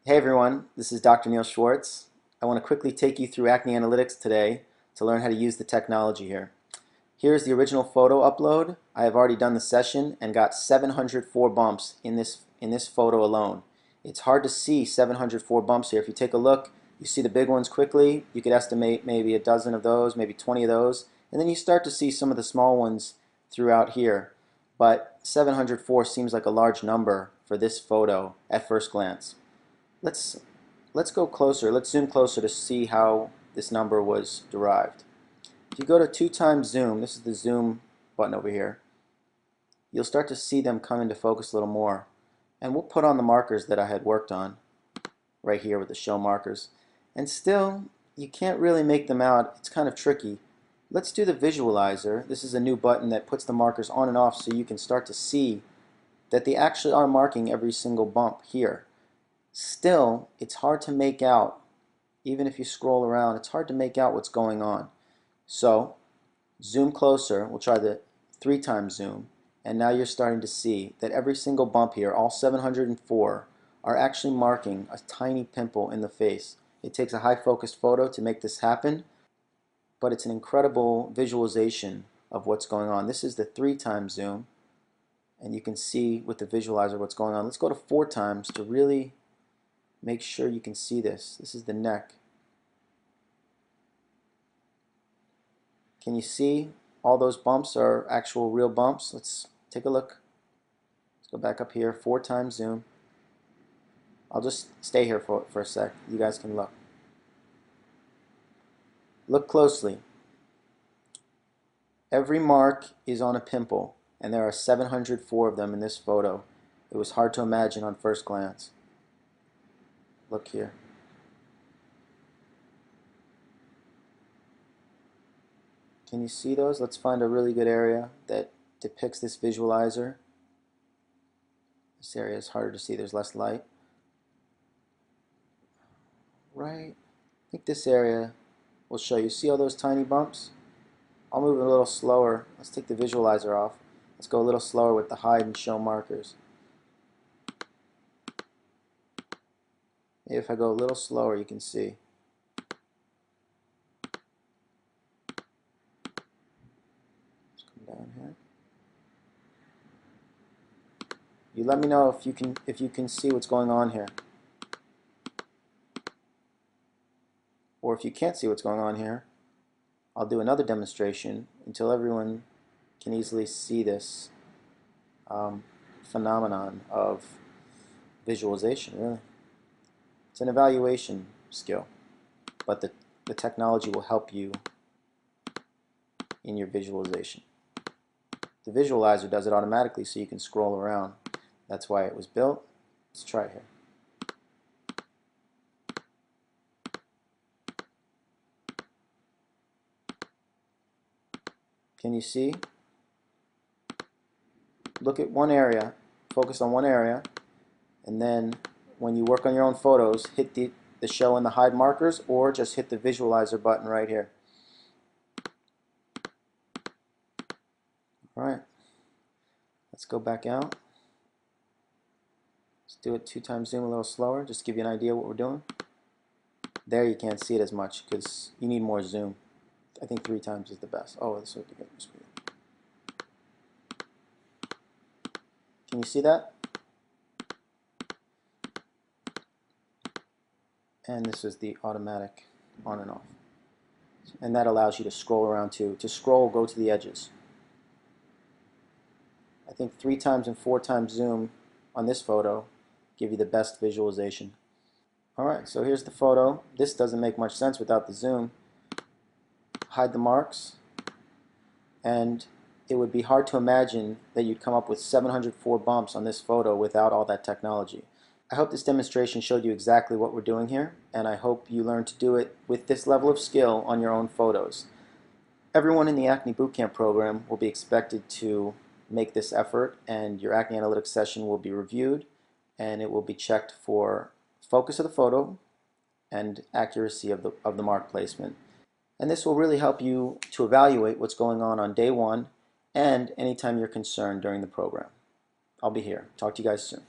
Hey everyone, this is Dr. Neil Schwartz. I want to quickly take you through Acne Analytics today to learn how to use the technology here. Here's the original photo upload. I have already done the session and got 704 bumps in this photo alone. It's hard to see 704 bumps here. If you take a look, you see the big ones quickly. You could estimate maybe a dozen of those, maybe 20 of those, and then you start to see some of the small ones throughout here. But 704 seems like a large number for this photo at first glance. Let's let's go closer. Let's zoom closer to see how this number was derived. If you go to 2 times zoom, this is the zoom button over here, you'll start to see them come into focus a little more. And we'll put on the markers that I had worked on right here with the show markers. And still, you can't really make them out. It's kind of tricky. Let's do the visualizer. This is a new button that puts the markers on and off so you can start to see that they actually are marking every single bump here. Still, it's hard to make out, even if you scroll around, it's hard to make out what's going on. So, zoom closer, we'll try the 3 times zoom, and now you're starting to see that every single bump here, all 704, are actually marking a tiny pimple in the face. It takes a high focused photo to make this happen, but it's an incredible visualization of what's going on. This is the 3 times zoom, and you can see with the visualizer what's going on. Let's go to 4 times to really make sure you can see this. This is the neck. Can you see all those bumps are actual real bumps? Let's take a look. Let's go back up here, 4 times zoom. I'll just stay here for a sec. You guys can look. Look closely. Every mark is on a pimple, and there are 704 of them in this photo. It was hard to imagine on first glance. Look here. Can you see those? Let's find a really good area that depicts this visualizer. This area is harder to see, there's less light. Right, I think this area will show you. See all those tiny bumps? I'll move it a little slower. Let's take the visualizer off. Let's go a little slower with the hide and show markers. Maybe if I go a little slower, you can see. Let's come down here. You let me know if you can see what's going on here. Or if you can't see what's going on here, I'll do another demonstration until everyone can easily see this phenomenon of visualization, really. It's an evaluation skill, but the technology will help you in your visualization. The visualizer does it automatically so you can scroll around. That's why it was built. Let's try it here. Can you see? Look at one area, focus on one area, and then when you work on your own photos, hit the show and the hide markers, or just hit the visualizer button right here. Alright, let's go back out. Let's do it 2 times zoom a little slower, just to give you an idea what we're doing. There you can't see it as much because you need more zoom. I think 3 times is the best. Oh, this would be good. Can you see that? And this is the automatic on and off. And that allows you to scroll around too. To scroll, go to the edges. I think 3 times and 4 times zoom on this photo give you the best visualization. Alright, so here's the photo. This doesn't make much sense without the zoom. Hide the marks, and it would be hard to imagine that you'd come up with 704 bumps on this photo without all that technology. I hope this demonstration showed you exactly what we're doing here, and I hope you learn to do it with this level of skill on your own photos. Everyone in the Acne Bootcamp program will be expected to make this effort, and your Acne Analytics session will be reviewed, and it will be checked for focus of the photo and accuracy of the mark placement. And this will really help you to evaluate what's going on day 1 and anytime you're concerned during the program. I'll be here. Talk to you guys soon.